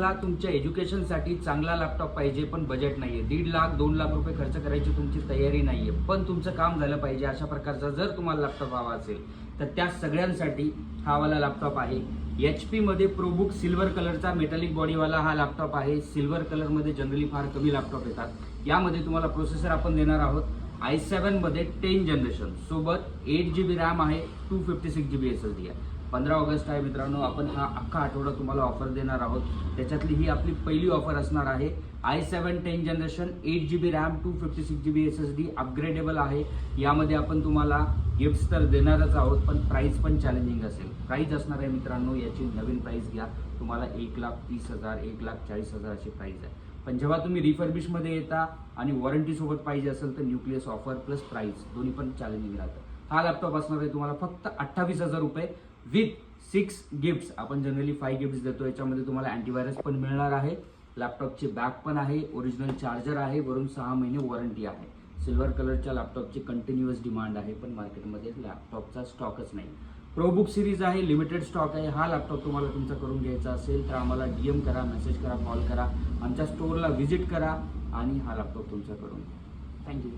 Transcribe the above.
तुमच्या एज्युकेशनसाठी चांगला लॅपटॉप पाहिजे पण बजेट नाहीये, 1.5 लाख 2 लाख रुपये खर्च करायची तुमची तयारी नाहीये, पण तुमचं काम झालं पाहिजे अशा प्रकारचा जर तुम्हाला लॅपटॉप हवा असेल तर त्या सगळ्यांसाठी हा वाला लॅपटॉप आहे. HP मध्ये प्रोबुक सिल्वर कलरचा मेटॅलिक बॉडीवाला हा लॅपटॉप आहे. सिल्वर कलरमध्ये जनरली फार कमी लॅपटॉप येतात. यामध्ये तुम्हाला प्रोसेसर आपण देणार आहोत i7 मध्ये 10 जनरेशन सोबत 8GB रॅम आहे, 256GB SSD आहे. 15 ऑगस्ट आहे मित्रांनो, आपण हा अख्खा आठवडा तुम्हाला ऑफर देणार आहोत. त्याच्यातली ही आपली पहिली ऑफर असणार आहे. i7 10 generation 8GB RAM 256GB SSD upgradable आहे. यामध्ये आपण तुम्हाला गिफ्ट्स तर देणारच आहोत, पण प्राइस पण चॅलेंजिंग असेल. प्राइस असणार आहे मित्रांनो, याची नवीन प्राइस घ्या, तुम्हाला 1,30,000 1,40,000 अशी प्राइस आहे. पण जेव्हा तुम्ही रिफर्बिशमध्ये येता आणि वॉरंटी सोबत पाहिजे असेल तर न्यूक्लियस ऑफर प्लस प्राइस दोन्ही पण चॅलेंजिंग राहतं. हा लॅपटॉप असणार आहे तुम्हाला फक्त 28,000 रुपये विथ 6 गिफ्ट्स. आपण जनरली 5 गिफ्ट्स देतो. याच्यामध्ये तुम्हाला अँटीव्हायरस पण मिळणार आहे, लॅपटॉपची बॅग पण आहे, ओरिजिनल चार्जर आहे, वरून 6 महिने वॉरंटी आहे. सिल्वर कलरच्या लॅपटॉपची कंटिन्युअस डिमांड आहे, पण मार्केटमध्ये लॅपटॉपचा स्टॉकच नाही. प्रोबुक सिरीज आहे, लिमिटेड स्टॉक आहे. हा लॅपटॉप तुम्हाला तुमचा करून घ्यायचा असेल तर आम्हाला DM करा, मेसेज करा, कॉल करा, आमच्या स्टोअरला व्हिजिट करा आणि हा लॅपटॉप तुमचा करून घ्या. थँक्यू.